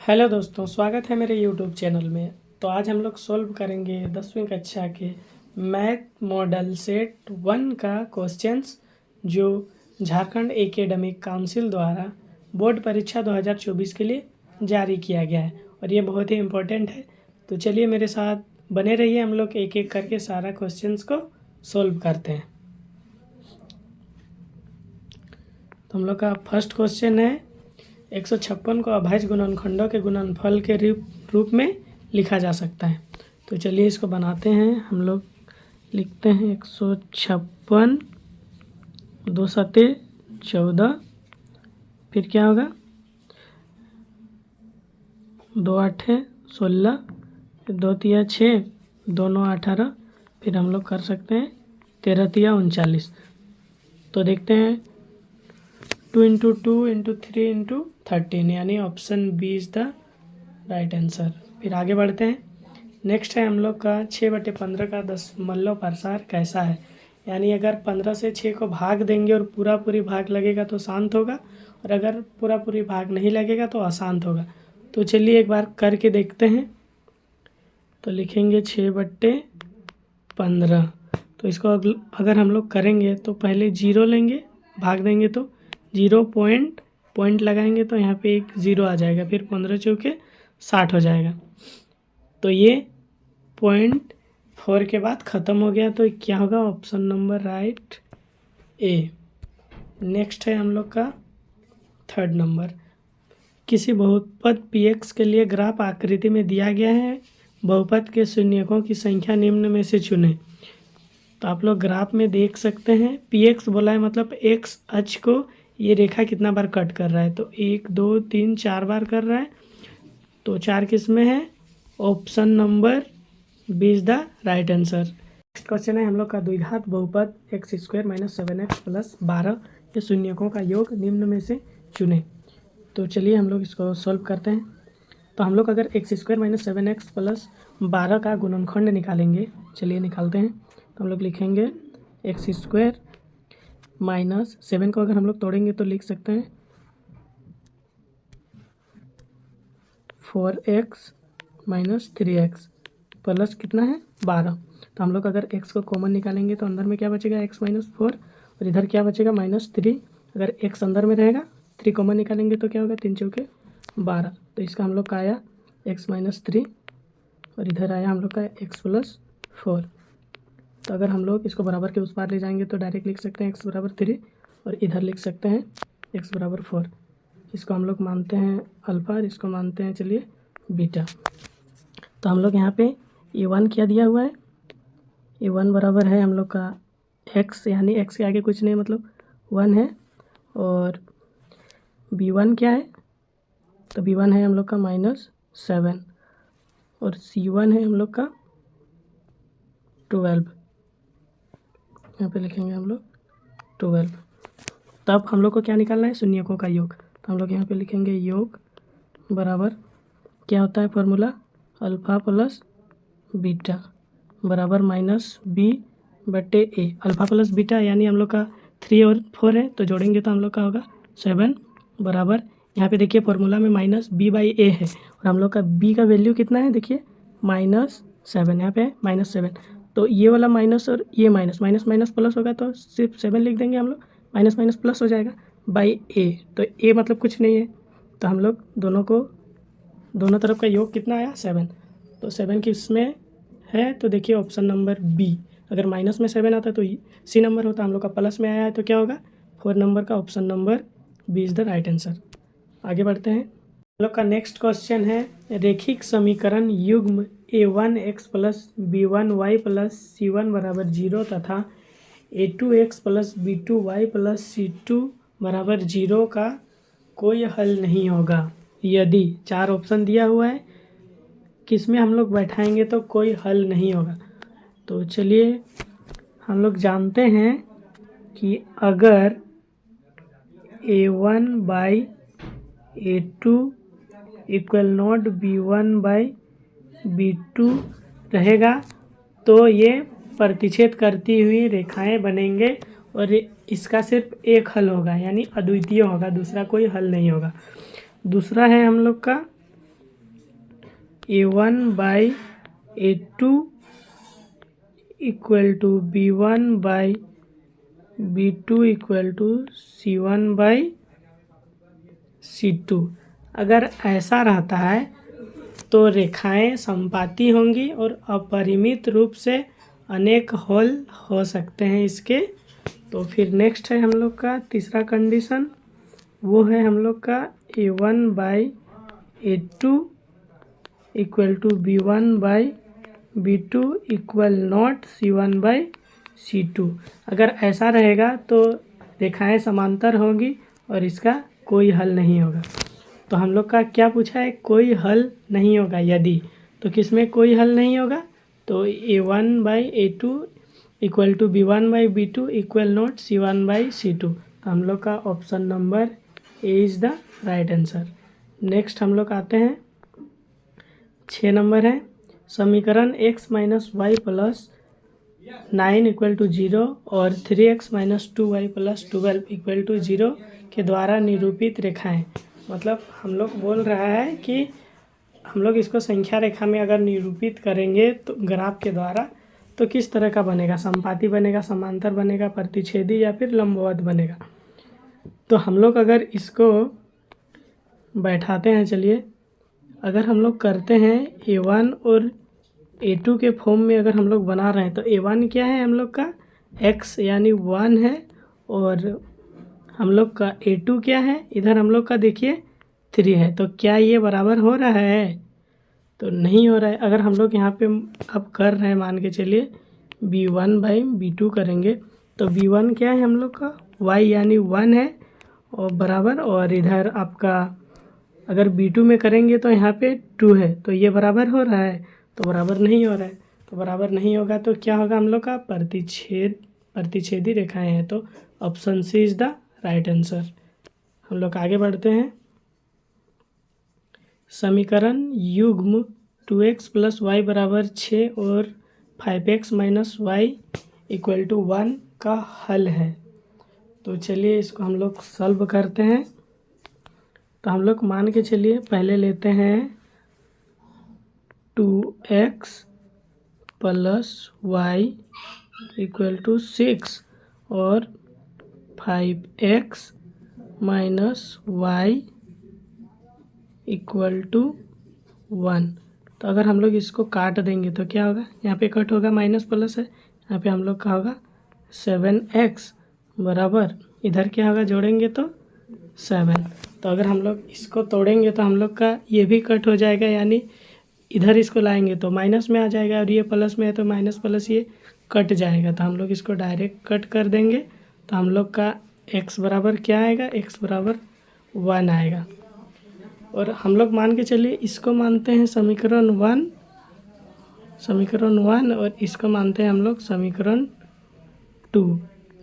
Hello दोस्तों, स्वागत है मेरे यूट्यूब चैनल में। तो आज हम लोग सॉल्व करेंगे 10वीं कक्षा के मैथ मॉडल सेट 1 का क्वेश्चंस जो झारखंड एकेडमिक काउंसिल द्वारा बोर्ड परीक्षा 2024 के लिए जारी किया गया है और ये बहुत ही इम्पोर्टेंट है। तो चलिए मेरे साथ बने रहिए, हम लोग एक एक करके सारा क्वेश्चंस को सॉल्व करते हैं। तो हम लोग का फर्स्ट क्वेश्चन है 156 को अभाज्य गुणनखंडों के गुणनफल के रूप में लिखा जा सकता है। तो चलिए इसको बनाते हैं। हम लोग लिखते हैं 156 2 सते 14, फिर क्या होगा 2 आठे 16, फिर 2 तिया 6, 2 9 18, फिर हम लोग कर सकते हैं 13 तिया 39। तो देखते हैं 2 इंटू 2 इंटू 3 इंटू 13, यानी option B is the right answer. फिर आगे बढ़ते हैं। नेक्स्ट है हम लोग का 6/15 का दशमलव प्रसार कैसा है। यानी अगर 15 से 6 को भाग देंगे और पूरी भाग लगेगा तो शांत होगा, और अगर पूरी भाग नहीं लगेगा तो अशांत होगा। तो चलिए एक बार करके देखते हैं। तो लिखेंगे 6/15। तो इसको अगर हम लोग करेंगे तो पहले 0 लेंगे, भाग देंगे तो 0 पॉइंट लगाएंगे तो यहाँ पे एक 0 आ जाएगा, फिर 15 चौके 60 हो जाएगा। तो ये 0.4 के बाद ख़त्म हो गया, तो क्या होगा ऑप्शन नंबर राइट ए। नेक्स्ट है हम लोग का थर्ड नंबर। किसी बहुपद px के लिए ग्राफ आकृति में दिया गया है, बहुपद के शून्यकों की संख्या निम्न में से चुनें। तो आप लोग ग्राफ में देख सकते हैं px बोला है, मतलब x अक्ष को ये रेखा कितना बार कट कर रहा है। तो 1 2 3 4 बार कर रहा है। तो 4 किस में है, option number B is the right answer. Next question है हम लोग का द्विघात बहुपद x² - 7x + 12 के शून्यकों का योग निम्न में से चुनें। तो चलिए हम लोग इसको सॉल्व करते हैं। तो हम लोग अगर x² - 7x + 12 का गुणनखंड निकालेंगे, चलिए निकालते हैं। तो हम लोग लिखेंगे x² - 7 को अगर हम लोग तोड़ेंगे तो लिख सकते हैं 4x - 3x प्लस कितना है 12। तो हम लोग अगर x को कॉमन निकालेंगे तो अंदर में क्या बचेगा x - 4, और इधर क्या बचेगा -3। अगर x अंदर में रहेगा 3 कॉमन निकालेंगे तो क्या होगा 3 चौके 12। तो इसका हम लोग का आया x - 3, और इधर आया हम लोग का x + 4। तो अगर हम लोग इसको बराबर के उस पार ले जाएंगे तो डायरेक्ट लिख सकते हैं x = 3, और इधर लिख सकते हैं x = 4। इसको हम लोग मानते हैं अल्फ़ा और इसको मानते हैं चलिए बीटा। तो हम लोग यहाँ पे a1 क्या दिया हुआ है, a1 बराबर है हम लोग का x, यानी x के आगे कुछ नहीं मतलब 1 है। और b1 क्या है, तो b1 है हम लोग का -7, और c1 है हम लोग का 12। यहाँ पे लिखेंगे हम लोग 12। तब हम लोग को क्या निकालना है, शून्यकों का योग। तो हम लोग यहाँ पे लिखेंगे योग बराबर क्या होता है फॉर्मूला, अल्फ़ा प्लस बीटा बराबर -b/a। अल्फ़ा प्लस बीटा यानी हम लोग का 3 और 4 है, तो जोड़ेंगे तो हम लोग का होगा 7 बराबर, यहाँ पे देखिए फॉर्मूला में -b/a है, और हम लोग का b का वैल्यू कितना है देखिए -7, यहाँ पे -7। तो ये वाला माइनस और ये माइनस माइनस प्लस होगा, तो सिर्फ 7 लिख देंगे हम लोग, माइनस प्लस हो जाएगा बाई a। तो a मतलब कुछ नहीं है, तो हम लोग दोनों तरफ का योग कितना आया 7। तो 7 किस में है, तो देखिए ऑप्शन नंबर बी। अगर माइनस में 7 आता तो सी नंबर होता, हम लोग का प्लस में आया है तो क्या होगा 4 नंबर का option number B is the right answer. आगे बढ़ते हैं। हम लोग का नेक्स्ट क्वेश्चन है रेखिक समीकरण युग्म a1x + b1y + c1 = 0 तथा a2x + b2y + c2 = 0 का कोई हल नहीं होगा यदि 4 ऑप्शन दिया हुआ है, किस में हम लोग बैठाएंगे तो कोई हल नहीं होगा। तो चलिए हम लोग जानते हैं कि अगर a1/a2 = b1/b2 रहेगा तो ये प्रतिच्छेद करती हुई रेखाएं बनेंगे, और इसका सिर्फ एक हल होगा, यानी अद्वितीय होगा, दूसरा कोई हल नहीं होगा। दूसरा है हम लोग का A1/A2 equal to B1/B2 equal to C1/C2। अगर ऐसा रहता है तो रेखाएं समपाती होंगी और अपरिमित रूप से अनेक हल हो सकते हैं इसके। तो फिर नेक्स्ट है हम लोग का तीसरा कंडीशन, वो है हम लोग का A1/A2 equal to B1/B2 equal not C1/C2। अगर ऐसा रहेगा तो रेखाएं समांतर होंगी और इसका कोई हल नहीं होगा। तो हम लोग का क्या पूछा है, कोई हल नहीं होगा यदि, तो किसमें कोई हल नहीं होगा, तो A1/A2 equal to B1/B2 equal not C1/C2। तो हम लोग का option number A is the right answer. Next हम लोग आते हैं 6 नंबर है, समीकरण x minus Y plus 9 equal to 0 और 3x minus 2y plus 12 equal to 0 के द्वारा निरूपित रेखाएं। मतलब हम लोग बोल रहा है कि हम लोग इसको संख्या रेखा में अगर निरूपित करेंगे तो ग्राफ के द्वारा तो किस तरह का बनेगा, समपाती बनेगा, समांतर बनेगा, प्रतिच्छेदी या फिर लंबवत बनेगा। तो हम लोग अगर इसको बैठाते हैं, चलिए अगर हम लोग करते हैं A1 और A2 के फॉर्म में अगर हम लोग बना रहे हैं तो A1 क्या है हम लोग का x यानी 1 है और हम लोग का A2 क्या है, इधर हम लोग का देखिए 3 है। तो क्या ये बराबर हो रहा है, तो नहीं हो रहा है। अगर हम लोग यहाँ पे अब कर रहे हैं, मान के चलिए B1/B2 करेंगे तो B1 क्या है हम लोग का y यानी 1 है और बराबर, और इधर आपका अगर B2 में करेंगे तो यहाँ पे 2 है, तो ये बराबर हो रहा है, तो बराबर नहीं हो रहा है। तो बराबर नहीं होगा तो क्या होगा हम लोग का प्रतिच्छेदी रेखाएं हैं। तो option C is the right answer. हम लोग आगे बढ़ते हैं, समीकरण युग्म 2x प्लस वाई बराबर 6 और 5x minus Y equal to 1 का हल है। तो चलिए इसको हम लोग सॉल्व करते हैं। तो हम लोग मान के चलिए पहले लेते हैं 2x plus Y equal to 6 और 5x minus Y equal to 1। तो अगर हम लोग इसको काट देंगे तो क्या होगा, यहाँ पे कट होगा, माइनस प्लस है, यहाँ पे हम लोग का होगा 7x बराबर, इधर क्या होगा जोड़ेंगे तो 7। तो अगर हम लोग इसको तोड़ेंगे तो हम लोग का ये भी कट हो जाएगा, यानी इधर इसको लाएंगे तो माइनस में आ जाएगा और ये प्लस में है तो माइनस प्लस ये कट जाएगा। तो हम लोग इसको डायरेक्ट कट कर देंगे तो हम लोग का x बराबर क्या आएगा, x बराबर 1 आएगा। और हम लोग मान के चलिए इसको मानते हैं समीकरण 1 और इसको मानते हैं हम लोग समीकरण 2।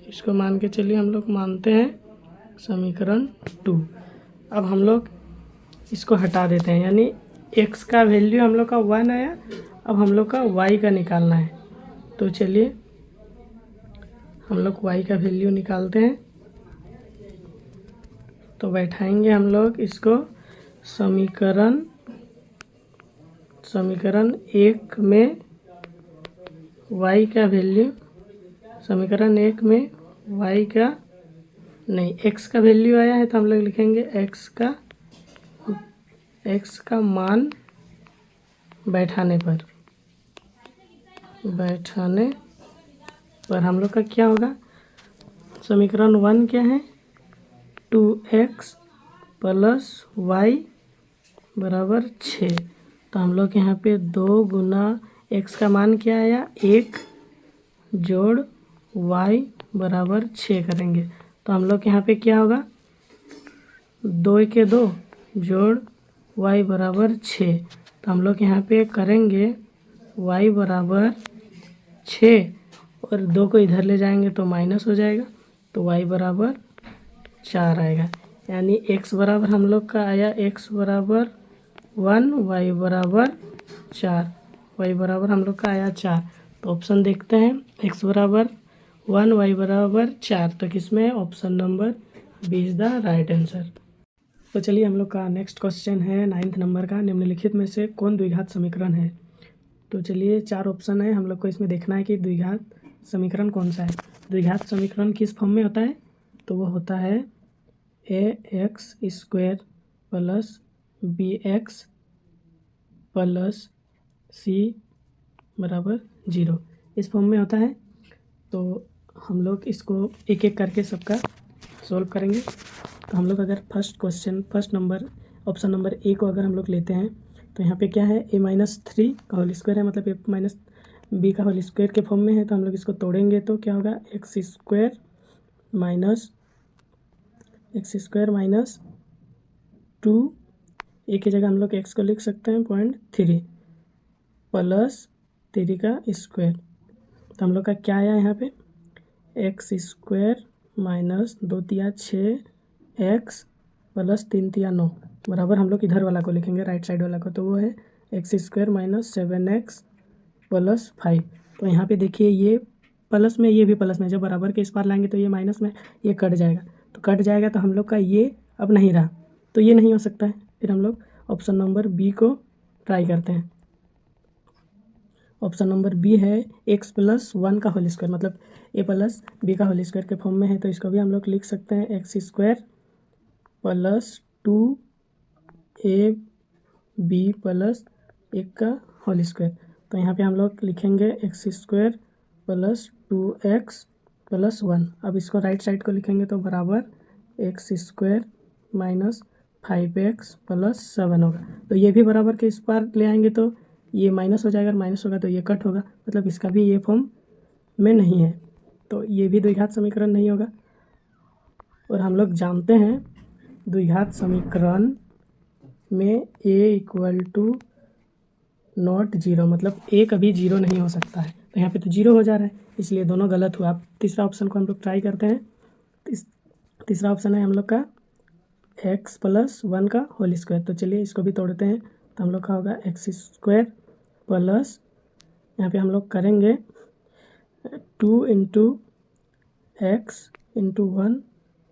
इसको मान के चलिए हम लोग मानते हैं समीकरण 2। अब हम लोग इसको हटा देते हैं, यानी x का वैल्यू हम लोग का 1 आया। अब हम लोग का y का निकालना है, तो चलिए हम लोग y का वैल्यू निकालते हैं। तो बैठाएंगे हम लोग इसको समीकरण 1 में y का वैल्यू, समीकरण 1 में y का नहीं x का वैल्यू आया है तो हम लोग लिखेंगे x का मान बैठाने पर हम लोग का क्या होगा, समीकरण 1 क्या है 2x प्लस वाई बराबर 6। तो हम लोग यहाँ पे 2 गुना x का मान क्या आया 1 जोड़ y बराबर 6 करेंगे। तो हम लोग यहाँ पे क्या होगा 2 के 2 जोड़ y बराबर 6। तो हम लोग यहाँ पे करेंगे y बराबर 6 और 2 को इधर ले जाएंगे तो माइनस हो जाएगा, तो y बराबर 4 आएगा। यानी x बराबर हम लोग का आया x बराबर 1, y बराबर 4, y बराबर हम लोग का आया 4। तो ऑप्शन देखते हैं x बराबर 1, y बराबर 4, तो किसमें option number B is the right answer. तो चलिए हम लोग का नेक्स्ट क्वेश्चन है 9th नंबर का, निम्नलिखित में से कौन द्विघात समीकरण है। तो चलिए 4 ऑप्शन है, हम लोग को इसमें देखना है कि द्विघात समीकरण कौन सा है। द्विघात समीकरण किस फॉर्म में होता है, तो वो होता है ax² plus bx plus c बराबर 0, इस फॉर्म में होता है। तो हम लोग इसको एक एक करके सबका सॉल्व करेंगे। तो हम लोग अगर फर्स्ट नंबर ऑप्शन नंबर ए को अगर हम लोग लेते हैं तो यहाँ पे क्या है, a-3 का होल स्क्वायर है, मतलब a माइनस बी का होल स्क्वायर के फॉर्म में है। तो हम लोग इसको तोड़ेंगे तो क्या होगा, x² माइनस 2, ए की जगह हम लोग x को लिख सकते हैं 0.3 प्लस 3 का स्क्वायर। तो हम लोग का क्या आया यहाँ पे, x² माइनस 2 तिया 6 x प्लस 3 तिया 9 बराबर हम लोग इधर वाला को लिखेंगे, राइट साइड वाला को, तो वो है x² माइनस 7x प्लस 5। तो यहाँ पे देखिए ये प्लस में, ये भी प्लस में, जब बराबर के इस पार लाएंगे तो ये माइनस में, ये कट जाएगा। तो कट जाएगा तो हम लोग का ये अब नहीं रहा, तो ये नहीं हो सकता है। फिर हम लोग ऑप्शन नंबर बी को ट्राई करते हैं। ऑप्शन नंबर बी है x+1 का होल स्क्वायर, मतलब a प्लस बी का होल स्क्वायर के फॉर्म में है। तो इसको भी हम लोग लिख सकते हैं x² प्लस 2ab प्लस 1 का होल स्क्वायर। तो यहाँ पे हम लोग लिखेंगे x² प्लस 2x प्लस 1। अब इसको राइट साइड को लिखेंगे तो बराबर x² माइनस 5x प्लस 7 होगा। तो ये भी बराबर के इस पार ले आएंगे तो ये माइनस हो जाएगा, माइनस होगा तो ये कट होगा, मतलब इसका भी ये फॉर्म में नहीं है, तो ये भी द्विघात समीकरण नहीं होगा। और हम लोग जानते हैं द्विघात समीकरण में a = 0, मतलब a कभी 0 नहीं हो सकता है। तो यहाँ पे तो 0 हो जा रहा है, इसलिए दोनों गलत हुआ। अब तीसरा ऑप्शन को हम लोग ट्राई करते हैं। तीसरा ऑप्शन है हम लोग का x+1 का होल स्क्वायर। तो चलिए इसको भी तोड़ते हैं। तो हम लोग का होगा x² प्लस, यहाँ पे हम लोग करेंगे 2 × x × 1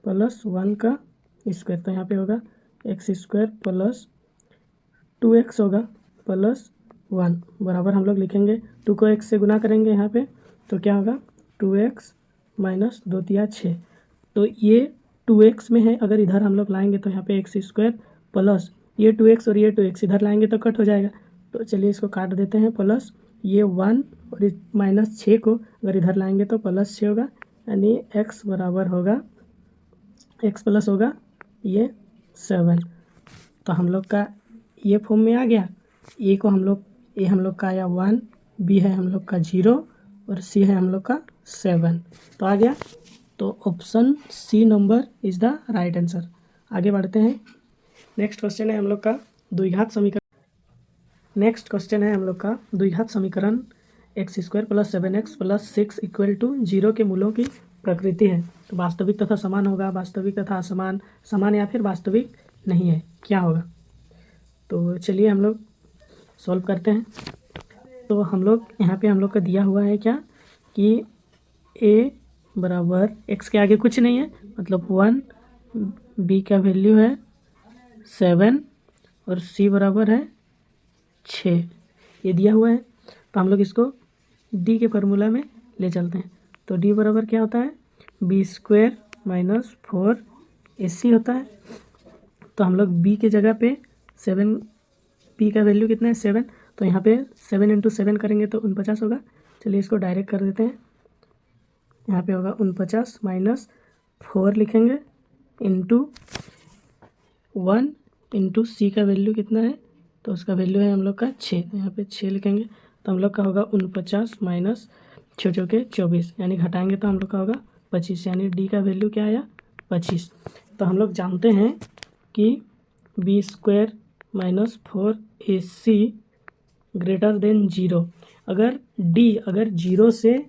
प्लस 1 का स्क्वायर। तो यहाँ पे होगा x² प्लस 2x होगा प्लस 1 बराबर हम लोग लिखेंगे 2 को x से गुना करेंगे यहाँ पे, तो क्या होगा 2x माइनस 2 तिया 6। तो ये 2x में है, अगर इधर हम लोग लाएंगे तो यहाँ पे x² प्लस ये 2x और ये 2x इधर लाएंगे तो कट हो जाएगा। तो चलिए इसको काट देते हैं, प्लस ये 1 और इस माइनस 6 को अगर इधर लाएंगे तो प्लस 6 होगा, यानी x बराबर होगा, x प्लस होगा ये 7। तो हम लोग का ये फॉर्म में आ गया। ए हम लोग का आया 1, बी है हम लोग का 0 और सी है हम लोग का 7, तो आ गया। तो option C number is the right answer. आगे बढ़ते हैं। नेक्स्ट क्वेश्चन है हम लोग का द्विघात समीकरण x² प्लस 7x प्लस 6 = 0 के मूलों की प्रकृति है। तो वास्तविक तथा समान होगा, वास्तविक तथा असमान, समान या फिर वास्तविक नहीं है, क्या होगा। तो चलिए हम लोग सॉल्व करते हैं। तो हम लोग यहाँ पे हम लोग का दिया हुआ है क्या कि a बराबर x के आगे कुछ नहीं है, मतलब 1, b का वैल्यू है 7 और c बराबर है 6, ये दिया हुआ है। तो हम लोग इसको d के फार्मूला में ले चलते हैं। तो d बराबर क्या होता है, b² माइनस 4ac होता है। तो हम लोग b के जगह पे 7, b का वैल्यू कितना है 7, तो यहाँ पे 7 × 7 करेंगे तो 49 होगा। चलिए इसको डायरेक्ट कर देते हैं। यहाँ पे होगा 49 माइनस 4 लिखेंगे इंटू 1 इंटू सी का वैल्यू कितना है, तो उसका वैल्यू है हम लोग का 6, तो यहाँ पे 6 लिखेंगे। तो हम लोग का होगा 49 माइनस 6 × 4 = 24, यानी घटाएंगे तो हम लोग का होगा 25, यानी डी का वैल्यू क्या आया 25। तो हम लोग जानते हैं कि b² minus 4ac greater than 0। अगर d अगर 0 से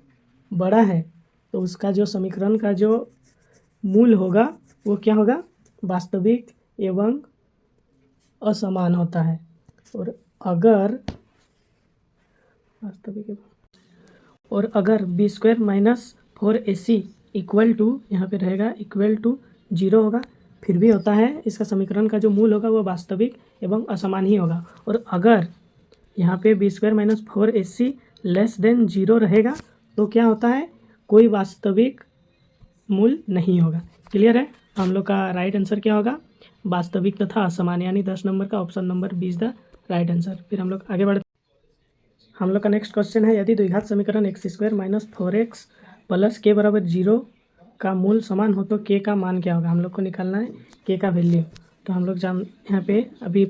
बड़ा है तो उसका जो समीकरण का जो मूल होगा वो क्या होगा, वास्तविक एवं असमान होता है। और अगर b² माइनस 4ac = यहाँ पे रहेगा = 0 होगा, फिर भी होता है इसका समीकरण का जो मूल होगा वो वास्तविक एवं असमान ही होगा। और अगर यहाँ पे b² - 4ac लेस देन 0 रहेगा तो क्या होता है, कोई वास्तविक मूल नहीं होगा। क्लियर है। हम लोग का राइट आंसर क्या होगा, वास्तविक तथा असमान, यानी 10 नंबर का option number 20 the right answer. फिर हम लोग आगे बढ़ते, हम लोग का नेक्स्ट क्वेश्चन है, यदि द्विघात समीकरण x² - 4x + k = 0 का मूल समान हो तो k का मान क्या होगा। हम लोग को निकालना है k का वैल्यू। तो हम लोग यहाँ पे अभी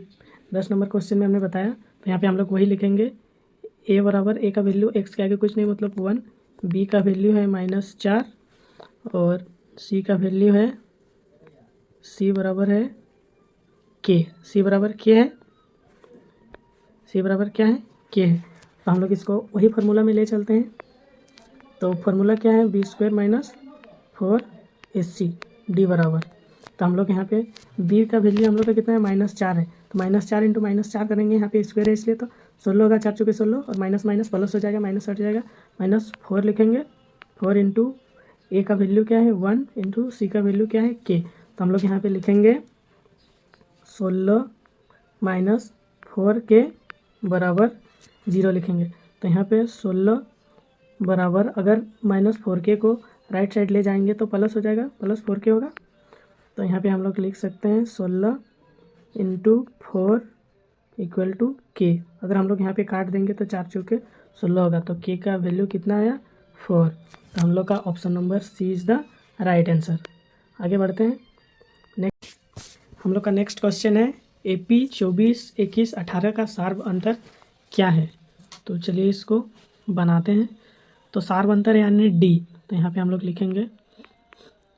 10 नंबर क्वेश्चन में हमने बताया, तो यहाँ पे हम लोग वही लिखेंगे, a का वैल्यू x के आगे कुछ नहीं मतलब 1, b का वैल्यू है -4 और c का वैल्यू है c बराबर है k। c बराबर क्या है, c बराबर क्या है, k है। तो हम लोग इसको वही फार्मूला में ले चलते हैं। तो फार्मूला क्या है, b² - 4ac d बराबर, तो हम लोग यहाँ पे b का वैल्यू हम लोग का कितना है, -4 है। तो -4 × -4 करेंगे, यहाँ पे स्क्वायर है इसलिए तो 16 होगा, 4 चुके 16 और माइनस माइनस प्लस हो जाएगा, माइनस हट जाएगा, -4 लिखेंगे। 4 × a का वैल्यू क्या है 1 × c का वैल्यू क्या है k। तो हम लोग यहाँ पे लिखेंगे 16 - 4k बराबर 0 लिखेंगे। तो यहाँ पे 16 बराबर, अगर -4k को राइट साइड ले जाएंगे तो प्लस हो जाएगा, +4k होगा। तो यहाँ पे हम लोग लिख सकते हैं 16 × 4 = k। अगर हम लोग यहाँ पे काट देंगे तो 4 चौके 16 होगा, तो k का वैल्यू कितना आया 4। तो हम लोग का option number C is the right answer. आगे बढ़ते हैं, नेक्स्ट हम लोग का नेक्स्ट क्वेश्चन है, AP 24, 21, 18 का सार्व अंतर क्या है। तो चलिए इसको बनाते हैं। तो सार्व अंतर यानी D, तो यहाँ पे हम लोग लिखेंगे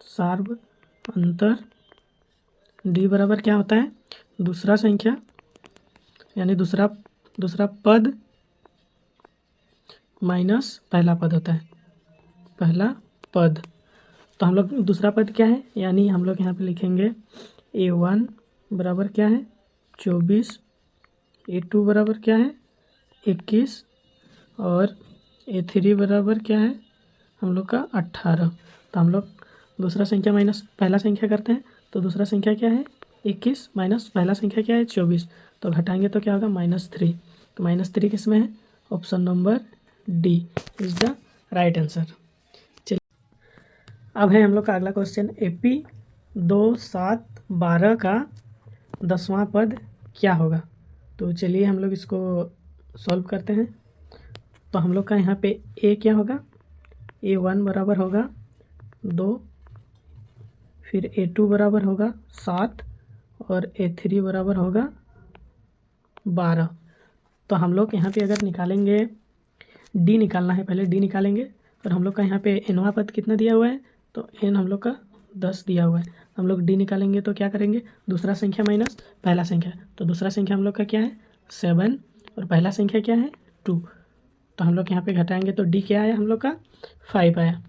सार्व अंतर D बराबर क्या होता है, दूसरा संख्या यानी दूसरा पद माइनस पहला पद होता है, पहला पद। तो हम लोग दूसरा पद क्या है, यानी हम लोग यहाँ पे लिखेंगे A1 बराबर क्या है 24, A2 बराबर क्या है 21 और A3 बराबर क्या है हम लोग का 18। तो हम लोग दूसरा संख्या माइनस पहला संख्या करते हैं, तो दूसरा संख्या क्या है 21 माइनस पहला संख्या क्या है 24, तो घटाएंगे तो क्या होगा -3। तो -3 किस में है, option number D is the right answer. चलिए अब है हम लोग का अगला क्वेश्चन, AP 2, 7, 12 का 10वां पद क्या होगा। तो चलिए हम लोग इसको सॉल्व करते हैं। तो हम लोग का यहाँ पे A क्या होगा, A1 बराबर होगा 2, फिर A2 बराबर होगा 7 और A3 बराबर होगा 12। तो हम लोग यहाँ पे अगर निकालेंगे, D निकालना है, पहले D निकालेंगे। और हम लोग का यहाँ पे nवां पद कितना दिया हुआ है, तो n हम लोग का 10 दिया हुआ है। हम लोग D निकालेंगे तो क्या करेंगे, दूसरा संख्या माइनस पहला संख्या। तो दूसरा संख्या हम लोग का क्या है 7 और पहला संख्या क्या है 2। तो हम लोग यहाँ पे घटाएंगे तो D क्या आया हम लोग का 5 आया।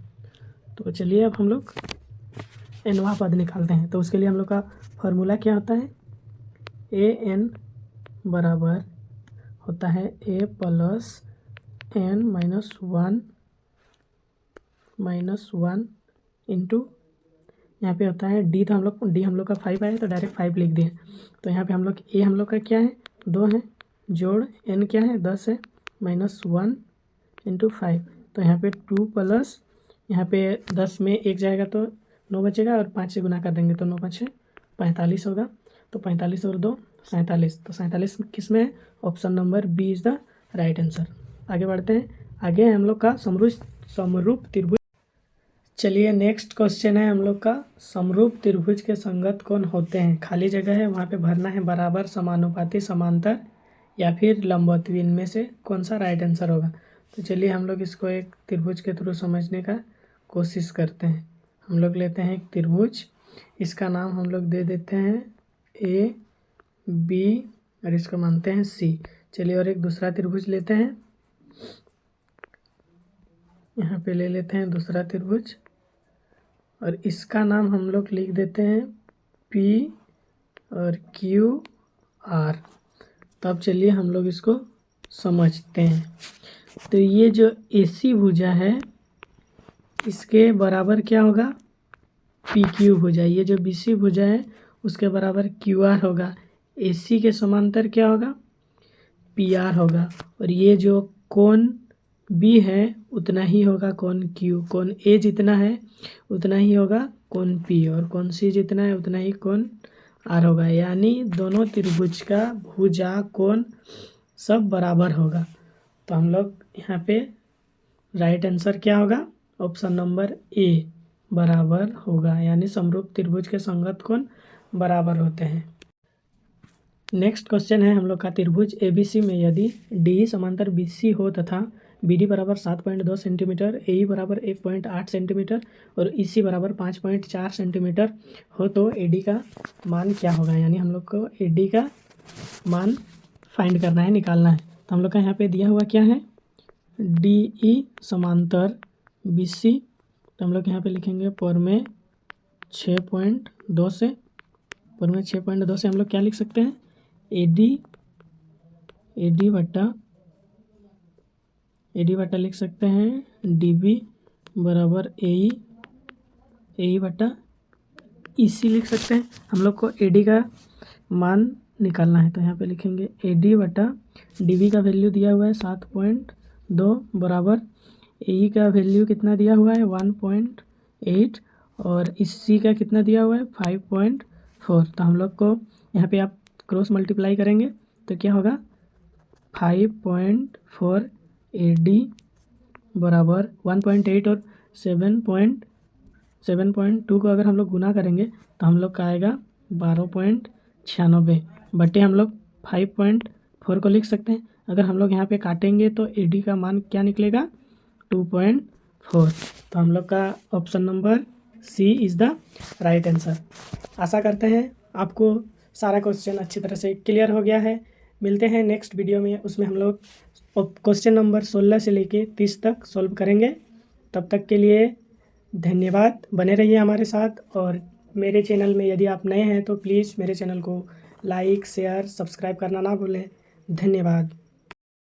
तो चलिए अब हम लोग nवां पद निकालते हैं। तो उसके लिए हम लोग का फॉर्मूला क्या होता है, an बराबर होता है a + n - 1 इंटू, यहाँ पे होता है D। तो D हम लोग का 5 आया तो डायरेक्ट 5 लिख दिए। तो यहाँ पे हम लोग a हम लोग का क्या है 2 है, जोड़ n क्या है 10 है, -1 × 5। तो यहाँ पे 2 प्लस यहाँ पे 10 में 1 जाएगा तो 9 बचेगा और 5 से गुना कर देंगे तो 9 5 45 होगा। तो 45 और 2 47। तो 47 किस में है, option number B is the right answer. आगे बढ़ते हैं, आगे हम लोग का समरूप त्रिभुज। चलिए नेक्स्ट क्वेश्चन है हम लोग का, समरूप त्रिभुज के संगत कोण होते हैं। खाली जगह है, वहाँ पे भरना है बराबर, समानुपाती, समांतर या फिर लंबवत। इनमें से कौन सा राइट आंसर होगा। तो चलिए हम लोग इसको एक त्रिभुज के थ्रू समझने का कोशिश करते हैं। हम लोग लेते हैं एक त्रिभुज, इसका नाम हम लोग दे देते हैं A, B और इसको मानते हैं C। चलिए और एक दूसरा त्रिभुज लेते हैं, यहाँ पे ले लेते हैं दूसरा त्रिभुज और इसका नाम हम लोग लिख देते हैं P और Q R। तो अब चलिए हम लोग इसको समझते हैं। तो ये जो AC भुजा है इसके बराबर क्या होगा PQ भुजा। ये जो BC भुजा है उसके बराबर QR होगा। AC के समांतर क्या होगा? PR होगा। और ये जो कोण B है उतना ही होगा कोण Q। कोण A जितना है उतना ही होगा कोण P, और कोण C जितना है उतना ही कोण R होगा। यानी दोनों त्रिभुज का भुजा कोण सब बराबर होगा। तो हम लोग यहाँ पे राइट आंसर क्या होगा? ऑप्शन नंबर A बराबर होगा, यानी समरूप त्रिभुज के संगत कोण बराबर होते हैं। नेक्स्ट क्वेश्चन है हम लोग का, त्रिभुज ABC में यदि DE समांतर BC हो तथा BD बराबर 7.2 सेंटीमीटर, AE बराबर 1.8 सेंटीमीटर और EC बराबर 5.4 सेंटीमीटर हो तो AD का मान क्या होगा? यानी हम लोग को AD का मान फाइंड करना है, निकालना है। तो हम लोग का यहाँ पे दिया हुआ क्या है? DE समांतर BC। तो हम लोग यहाँ पे लिखेंगे पर में 6.2 से, पर में 6.2 से हम लोग क्या लिख सकते हैं? AD बटा लिख सकते हैं DB बराबर AE बटा EC लिख सकते हैं। हम लोग को AD का मान निकालना है, तो यहाँ पे लिखेंगे AD बटा DB का वैल्यू दिया हुआ है 7.2 बराबर AE का वैल्यू कितना दिया हुआ है 1.8 और EC का कितना दिया हुआ है 5.4। तो हम लोग को यहाँ पे आप क्रॉस मल्टीप्लाई करेंगे तो क्या होगा 5.4 AD बराबर 1.8 और 7.2 को अगर हम लोग गुना करेंगे तो हम लोग का आएगा 12.96 बटे हम लोग 5.4 को लिख सकते हैं। अगर हम लोग यहाँ पे काटेंगे तो AD का मान क्या निकलेगा 2.4। तो हम लोग का option number C is the right answer. आशा करते हैं आपको सारा क्वेश्चन अच्छी तरह से क्लियर हो गया है। मिलते हैं नेक्स्ट वीडियो में, उसमें हम लोग क्वेश्चन नंबर 16 से लेके 30 तक सॉल्व करेंगे। तब तक के लिए धन्यवाद, बने रहिए हमारे साथ। और मेरे चैनल में यदि आप नए हैं तो प्लीज़ मेरे चैनल को लाइक, शेयर, सब्सक्राइब करना ना भूलें। धन्यवाद।